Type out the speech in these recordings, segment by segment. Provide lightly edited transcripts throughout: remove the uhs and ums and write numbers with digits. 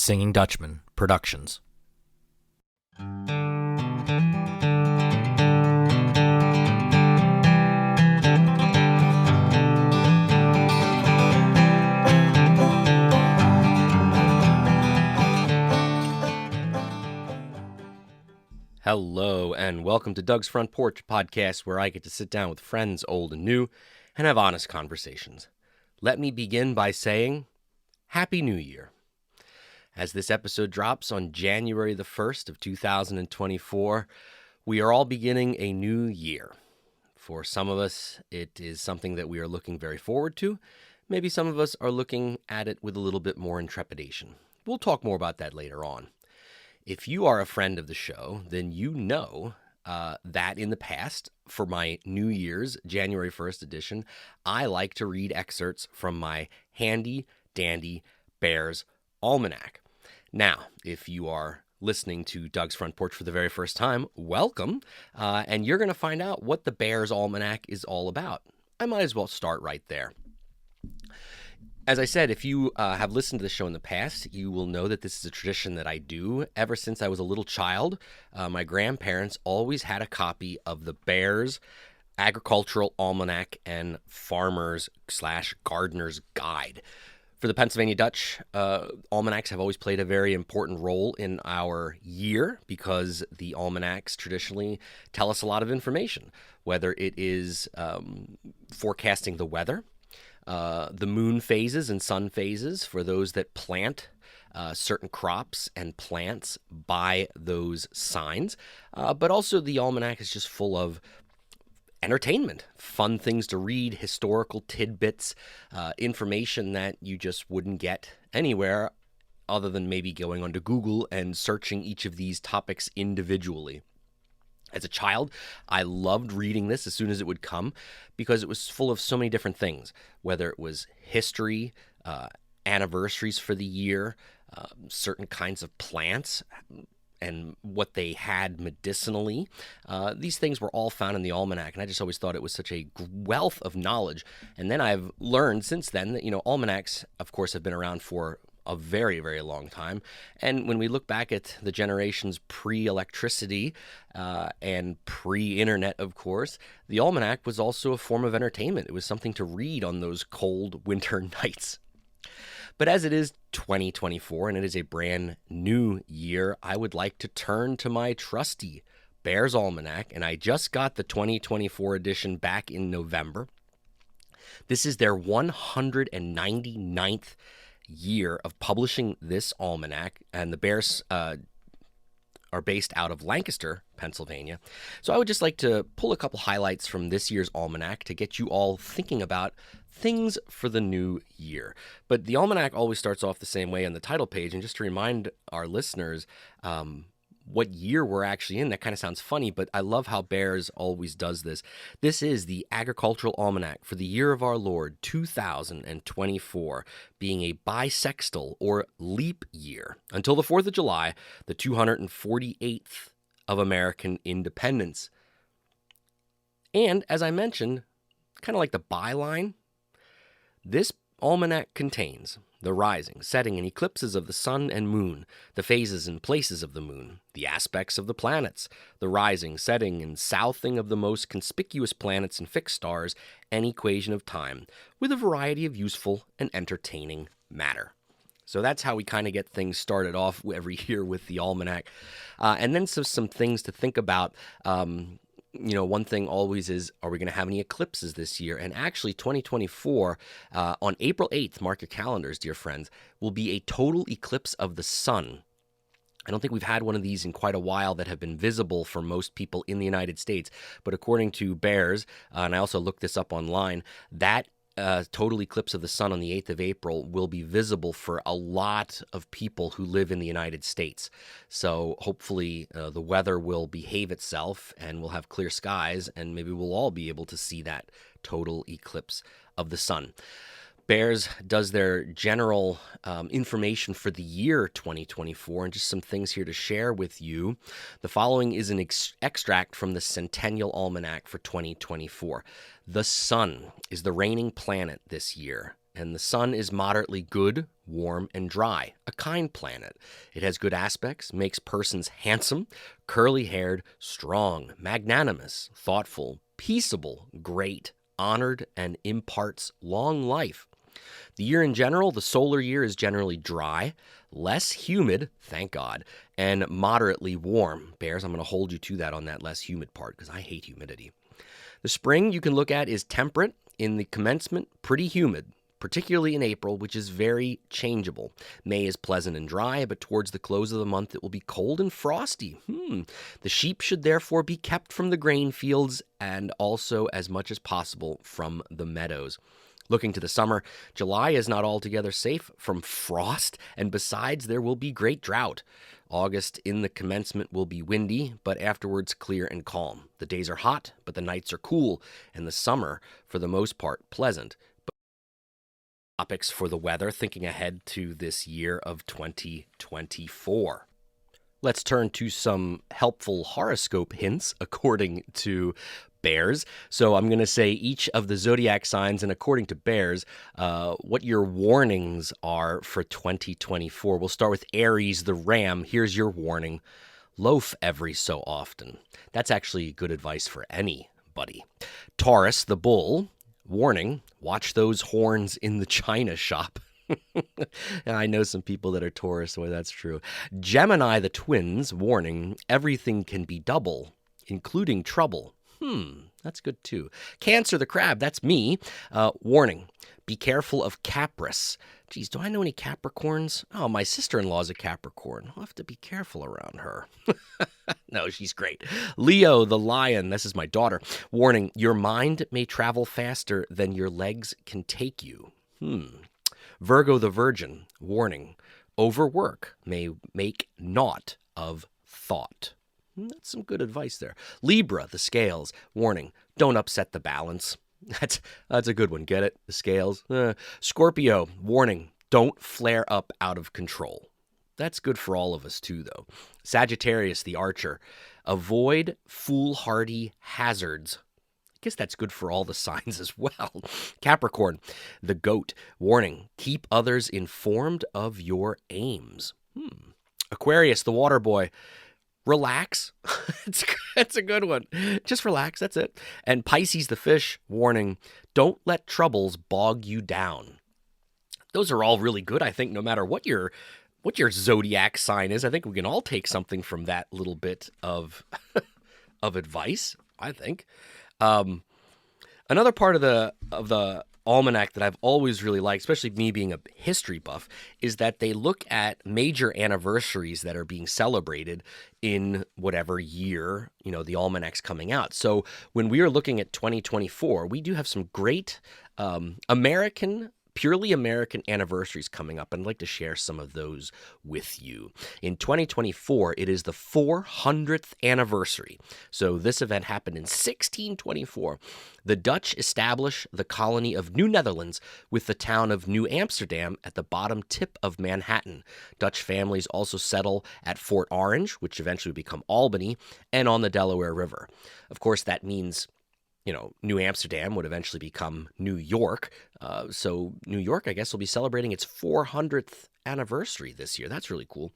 Singing Dutchman Productions. Hello, and welcome to Doug's Front Porch podcast, where I get to sit down with friends old and new and have honest conversations. Let me begin by saying, Happy New Year. As this episode drops on January the 1st of 2024, we are all beginning a new year. For some of us, it is something that we are looking very forward to. Maybe some of us are looking at it with a little bit more intrepidation. We'll talk more about that later on. If you are a friend of the show, then you know that in the past, for my New Year's January 1st edition, I like to read excerpts from my handy dandy Baer's Almanac. Now, if you are listening to Doug's Front Porch for the very first time, welcome, and you're going to find out what the Baer's Almanac is all about. I might as well start right there. As I said, if you have listened to the show in the past, you will know that this is a tradition that I do. Ever since I was a little child, my grandparents always had a copy of the Baer's Agricultural Almanac and Farmer's/Gardener's Guide. For the Pennsylvania Dutch, almanacs have always played a very important role in our year because the almanacs traditionally tell us a lot of information, whether it is forecasting the weather, the moon phases and sun phases for those that plant certain crops and plants by those signs. But also the almanac is just full of entertainment, fun things to read, historical tidbits, information that you just wouldn't get anywhere other than maybe going onto Google and searching each of these topics individually. As a child, I loved reading this as soon as it would come because it was full of so many different things, whether it was history, anniversaries for the year, certain kinds of plants, and what they had medicinally. These things were all found in the almanac, and I just always thought it was such a wealth of knowledge. And then I've learned since then that, almanacs, of course, have been around for a very, very long time. And when we look back at the generations pre-electricity and pre-internet, of course, the almanac was also a form of entertainment. It was something to read on those cold winter nights. But as it is 2024 and it is a brand new year, I would like to turn to my trusty Baer's Almanac, and I just got the 2024 edition back in November. This is their 199th year of publishing this almanac, and the Baers are based out of Lancaster, Pennsylvania. So I would just like to pull a couple highlights from this year's almanac to get you all thinking about things for the new year. But the almanac always starts off the same way on the title page, and just to remind our listeners what year we're actually in. That kind of sounds funny, but I love how Baer's always does this. This is the Agricultural Almanac for the year of our Lord, 2024, being a bisextile or leap year until the 4th of July, the 248th of American independence. And as I mentioned, kind of like the byline, this almanac contains the rising, setting, and eclipses of the sun and moon, the phases and places of the moon, the aspects of the planets, the rising, setting, and southing of the most conspicuous planets and fixed stars, and equation of time, with a variety of useful and entertaining matter. So that's how we kind of get things started off every year with the almanac. And then some things to think about. One thing always is, are we going to have any eclipses this year? And actually, 2024, on April 8th, mark your calendars, dear friends, will be a total eclipse of the sun. I don't think we've had one of these in quite a while that have been visible for most people in the United States. But according to Baer's, and I also looked this up online, that total eclipse of the sun on the 8th of April will be visible for a lot of people who live in the United States. So hopefully the weather will behave itself and we'll have clear skies, and maybe we'll all be able to see that total eclipse of the sun. Baer's does their general information for the year 2024, and just some things here to share with you. The following is an extract from the Centennial Almanac for 2024. The sun is the reigning planet this year, and the sun is moderately good, warm, and dry, a kind planet. It has good aspects, makes persons handsome, curly-haired, strong, magnanimous, thoughtful, peaceable, great, honored, and imparts long life. The year in general, the solar year, is generally dry, less humid, thank God, and moderately warm. Bears, I'm going to hold you to that on that less humid part because I hate humidity. The spring you can look at is temperate. In the commencement, pretty humid, particularly in April, which is very changeable. May is pleasant and dry, but towards the close of the month it will be cold and frosty. The sheep should therefore be kept from the grain fields and also, as much as possible, from the meadows. Looking to the summer, July is not altogether safe from frost, and besides, there will be great drought. August in the commencement will be windy, but afterwards clear and calm. The days are hot, but the nights are cool, and the summer, for the most part, pleasant. Topics for the weather, thinking ahead to this year of 2024. Let's turn to some helpful horoscope hints according to Bears. So I'm going to say each of the zodiac signs, and according to Bears, what your warnings are for 2024. We'll start with Aries, the ram. Here's your warning. Loaf every so often. That's actually good advice for anybody. Taurus, the bull. Warning, watch those horns in the china shop. I know some people that are Taurus, so that's true. Gemini, the twins. Warning, everything can be double, including trouble. That's good too. Cancer, the crab, that's me. Warning, be careful of Caprice. Geez, do I know any Capricorns? Oh, my sister-in-law's a Capricorn. I'll have to be careful around her. No, she's great. Leo, the lion, this is my daughter. Warning, your mind may travel faster than your legs can take you. Virgo, the virgin. Warning, overwork may make naught of thought. That's some good advice there. Libra, the scales. Warning, don't upset the balance. That's a good one. Get it? The scales. Scorpio, warning, don't flare up out of control. That's good for all of us too, though. Sagittarius, the archer. Avoid foolhardy hazards. I guess that's good for all the signs as well. Capricorn, the goat. Warning, keep others informed of your aims. Aquarius, the water boy. Relax. It's a good one. Just relax. That's it. And Pisces, the fish. Warning, don't let troubles bog you down. Those are all really good, I think, no matter what your zodiac sign is. I think we can all take something from that little bit of advice, I think. Another part of the Almanac that I've always really liked, especially me being a history buff, is that they look at major anniversaries that are being celebrated in whatever year, the Almanac's coming out. So when we are looking at 2024, we do have some great purely American anniversaries coming up, and I'd like to share some of those with you. In 2024, it is the 400th anniversary. So this event happened in 1624. The Dutch establish the colony of New Netherlands with the town of New Amsterdam at the bottom tip of Manhattan. Dutch families also settle at Fort Orange, which eventually would become Albany, and on the Delaware River. Of course, that means New Amsterdam would eventually become New York. So New York, I guess, will be celebrating its 400th anniversary this year. That's really cool.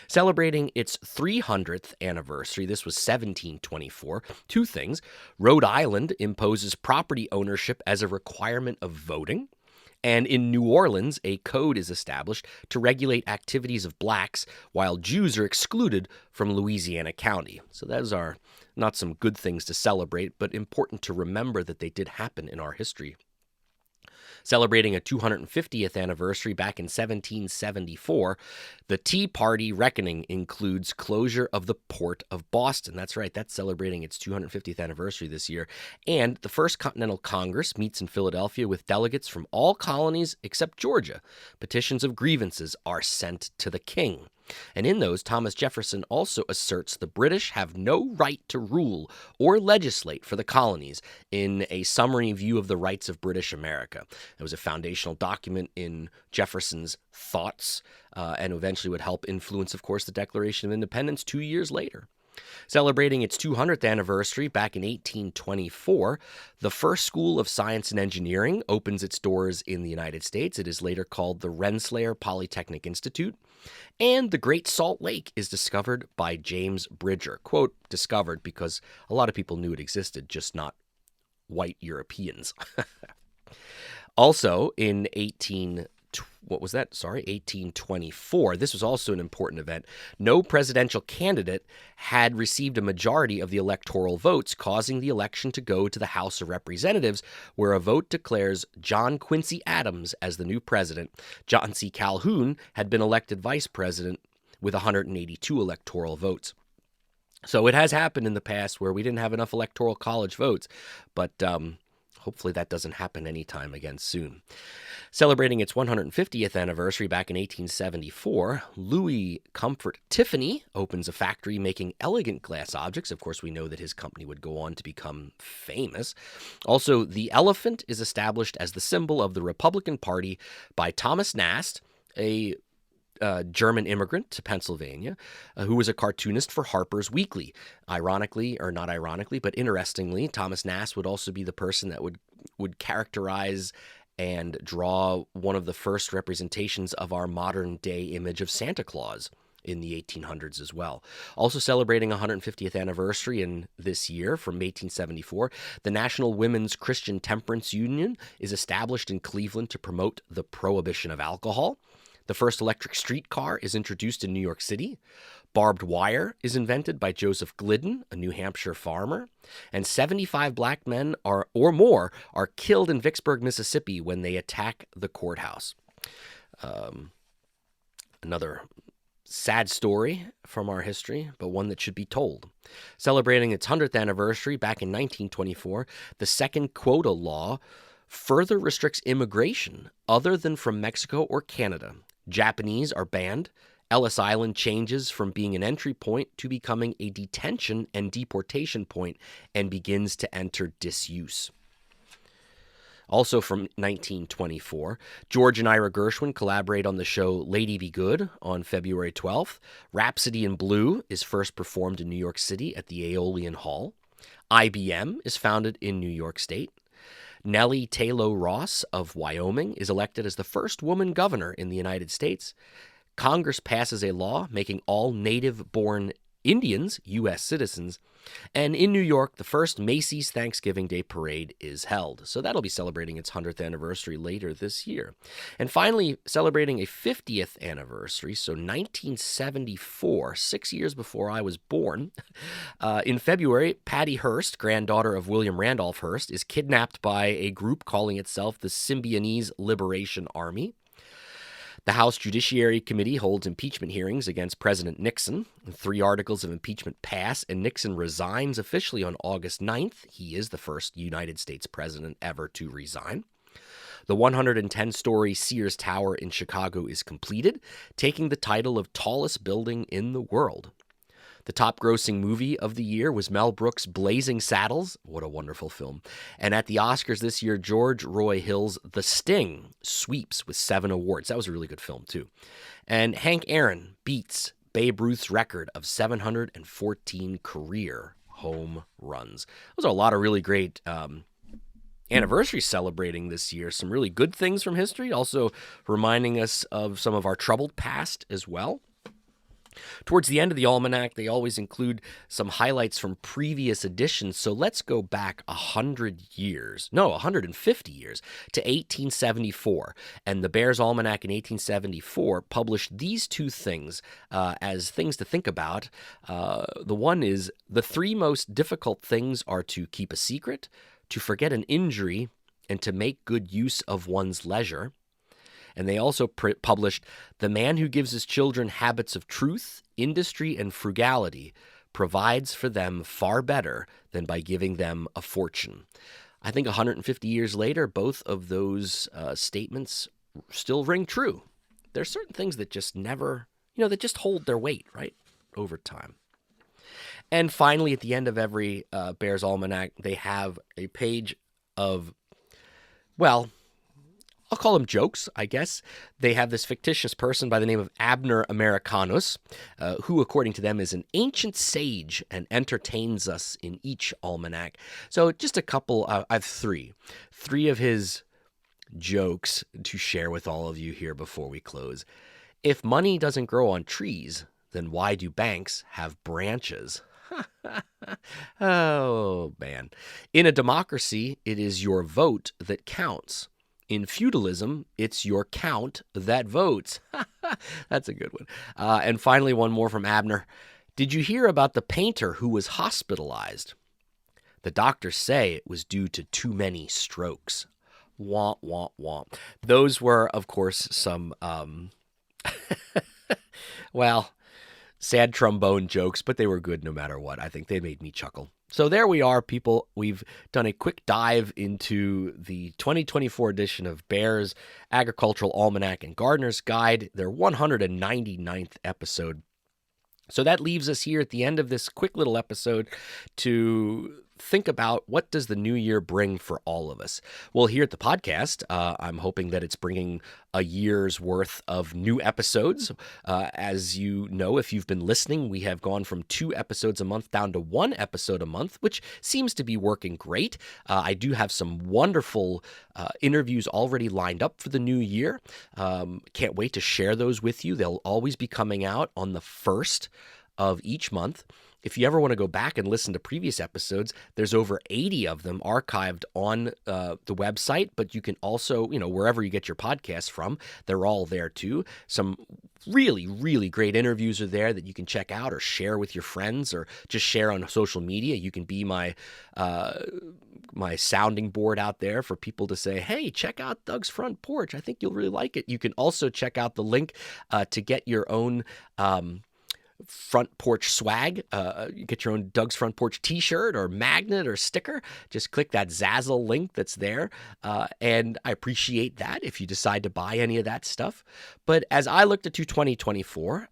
Celebrating its 300th anniversary, this was 1724. Two things. Rhode Island imposes property ownership as a requirement of voting. And in New Orleans, a code is established to regulate activities of blacks while Jews are excluded from Louisiana County. So those are not some good things to celebrate, but important to remember that they did happen in our history. Celebrating a 250th anniversary back in 1774, the Tea Party reckoning includes closure of the Port of Boston. That's right, that's celebrating its 250th anniversary this year. And the First Continental Congress meets in Philadelphia with delegates from all colonies except Georgia. Petitions of grievances are sent to the king. And in those, Thomas Jefferson also asserts the British have no right to rule or legislate for the colonies in a summary view of the rights of British America. It was a foundational document in Jefferson's thoughts and eventually would help influence, of course, the Declaration of Independence 2 years later. Celebrating its 200th anniversary back in 1824, the first school of science and engineering opens its doors in the United States. It is later called the Rensselaer Polytechnic Institute. And the Great Salt Lake is discovered by James Bridger. Quote, discovered because a lot of people knew it existed, just not white Europeans. Also in 1824, this was also an important event. No presidential candidate had received a majority of the electoral votes, causing the election to go to the House of Representatives, where a vote declares John Quincy Adams as the new president. John C. Calhoun had been elected vice president with 182 electoral votes. So it has happened in the past where we didn't have enough electoral college votes, but hopefully that doesn't happen anytime again soon. Celebrating its 150th anniversary back in 1874, Louis Comfort Tiffany opens a factory making elegant glass objects. Of course, we know that his company would go on to become famous. Also, the elephant is established as the symbol of the Republican Party by Thomas Nast, a German immigrant to Pennsylvania, who was a cartoonist for Harper's Weekly. Ironically, or not ironically, but interestingly, Thomas Nast would also be the person that would characterize and draw one of the first representations of our modern-day image of Santa Claus in the 1800s as well. Also celebrating 150th anniversary in this year from 1874, the National Women's Christian Temperance Union is established in Cleveland to promote the prohibition of alcohol. The first electric streetcar is introduced in New York City. Barbed wire is invented by Joseph Glidden, a New Hampshire farmer. And 75 black men or more are killed in Vicksburg, Mississippi when they attack the courthouse. Another sad story from our history, but one that should be told. Celebrating its 100th anniversary back in 1924, the second quota law further restricts immigration other than from Mexico or Canada. Japanese are banned. Ellis Island changes from being an entry point to becoming a detention and deportation point and begins to enter disuse. Also from 1924, George and Ira Gershwin collaborate on the show Lady Be Good on February 12th. Rhapsody in Blue is first performed in New York City at the Aeolian Hall. IBM is founded in New York State. Nellie Taylor Ross of Wyoming is elected as the first woman governor in the United States. Congress passes a law making all native-born Indians U.S. citizens. And in New York, the first Macy's Thanksgiving Day Parade is held. So that'll be celebrating its 100th anniversary later this year. And finally, celebrating a 50th anniversary, so 1974, 6 years before I was born, in February, Patty Hearst, granddaughter of William Randolph Hearst, is kidnapped by a group calling itself the Symbionese Liberation Army. The House Judiciary Committee holds impeachment hearings against President Nixon. 3 articles of impeachment pass, and Nixon resigns officially on August 9th. He is the first United States president ever to resign. The 110-story Sears Tower in Chicago is completed, taking the title of tallest building in the world. The top-grossing movie of the year was Mel Brooks' Blazing Saddles. What a wonderful film. And at the Oscars this year, George Roy Hill's The Sting sweeps with 7 awards. That was a really good film, too. And Hank Aaron beats Babe Ruth's record of 714 career home runs. Those are a lot of really great anniversaries celebrating this year. Some really good things from history, also reminding us of some of our troubled past as well. Towards the end of the Almanac, they always include some highlights from previous editions, so let's go back 150 years, to 1874. And the Baer's Almanac in 1874 published these 2 things as things to think about. The one is, the 3 most difficult things are to keep a secret, to forget an injury, and to make good use of one's leisure. And they also published, the man who gives his children habits of truth, industry, and frugality provides for them far better than by giving them a fortune. I think 150 years later, both of those statements still ring true. There's certain things that just never, that just hold their weight, right, over time. And finally, at the end of every Baer's Almanac, they have a page of, well, I'll call them jokes, I guess. They have this fictitious person by the name of Abner Americanus, who, according to them, is an ancient sage and entertains us in each almanac. So just a couple, I have three of his jokes to share with all of you here before we close. If money doesn't grow on trees, then why do banks have branches? Oh, man. In a democracy, it is your vote that counts. In feudalism, it's your count that votes. That's a good one. And finally, one more from Abner. Did you hear about the painter who was hospitalized? The doctors say it was due to too many strokes. Womp, womp, womp. Those were, of course, some, well, sad trombone jokes, but they were good no matter what. I think they made me chuckle. So there we are, people. We've done a quick dive into the 2024 edition of Baer's Agricultural Almanac and Gardener's Guide, their 199th episode. So that leaves us here at the end of this quick little episode to think about what does the new year bring for all of us. Well, here at the podcast, I'm hoping that it's bringing a year's worth of new episodes. As you know, if you've been listening, we have gone from 2 episodes a month down to 1 episode a month, which seems to be working great. I do have some wonderful interviews already lined up for the new year. Can't wait to share those with you. They'll always be coming out on the 1st of each month. If you ever want to go back and listen to previous episodes, there's over 80 of them archived on the website, but you can also, wherever you get your podcasts from, they're all there too. Some really, really great interviews are there that you can check out or share with your friends or just share on social media. You can be my sounding board out there for people to say, hey, check out Doug's Front Porch. I think you'll really like it. You can also check out the link to get your own front porch swag. You get your own Doug's Front Porch t-shirt or magnet or sticker. Just click that Zazzle link that's there. And I appreciate that if you decide to buy any of that stuff. But as I looked into 2024,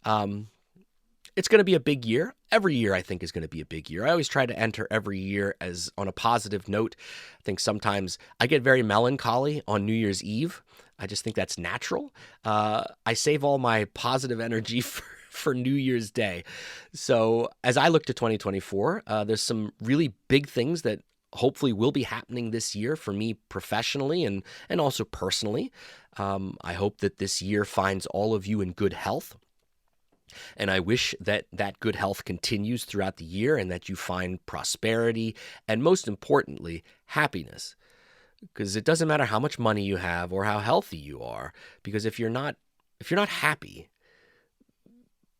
it's going to be a big year. Every year, I think, is going to be a big year. I always try to enter every year as on a positive note. I think sometimes I get very melancholy on New Year's Eve. I just think that's natural. I save all my positive energy for New Year's Day. So as I look to 2024, there's some really big things that hopefully will be happening this year for me professionally and also personally. I hope that this year finds all of you in good health. And I wish that that good health continues throughout the year and that you find prosperity and, most importantly, happiness. Because it doesn't matter how much money you have or how healthy you are, because if you're not happy,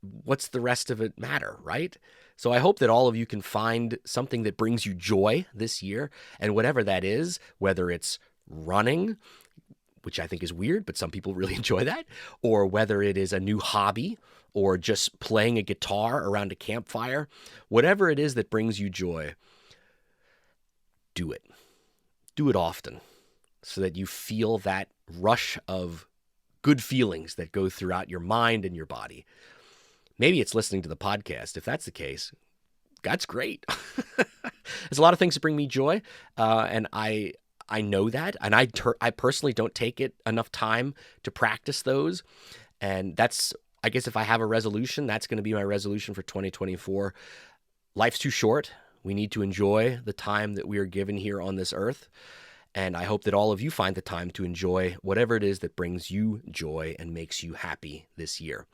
what's the rest of it matter, right? So I hope that all of you can find something that brings you joy this year, and whatever that is, whether it's running, which I think is weird, but some people really enjoy that, or whether it is a new hobby or just playing a guitar around a campfire, whatever it is that brings you joy, do it. Do it often so that you feel that rush of good feelings that go throughout your mind and your body. Maybe it's listening to the podcast. If that's the case, that's great. There's a lot of things that bring me joy, and I know that, and I personally don't take it enough time to practice those, and that's, I guess if I have a resolution, that's going to be my resolution for 2024. Life's too short. We need to enjoy the time that we are given here on this earth, and I hope that all of you find the time to enjoy whatever it is that brings you joy and makes you happy this year.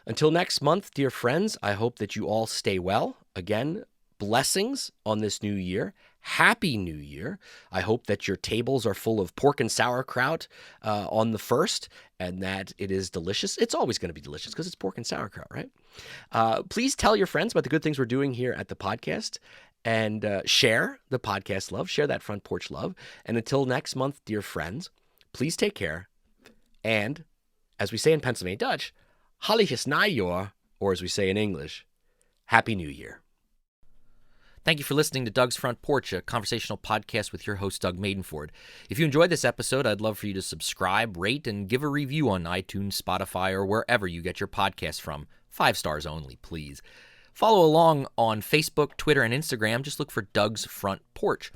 Until next month, dear friends, I hope that you all stay well. Again, blessings on this new year. Happy New Year. I hope that your tables are full of pork and sauerkraut on the 1st, and that it is delicious. It's always going to be delicious because it's pork and sauerkraut, right? Please tell your friends about the good things we're doing here at the podcast, and share the podcast love. Share that front porch love. And until next month, dear friends, please take care. And as we say in Pennsylvania Dutch, Halliges Najaar, or as we say in English, Happy New Year. Thank you for listening to Doug's Front Porch, a conversational podcast with your host, Doug Maidenford. If you enjoyed this episode, I'd love for you to subscribe, rate, and give a review on iTunes, Spotify, or wherever you get your podcasts from. 5 stars only, please. Follow along on Facebook, Twitter, and Instagram. Just look for Doug's Front Porch.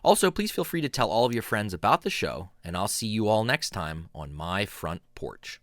Also, please feel free to tell all of your friends about the show, and I'll see you all next time on My Front Porch.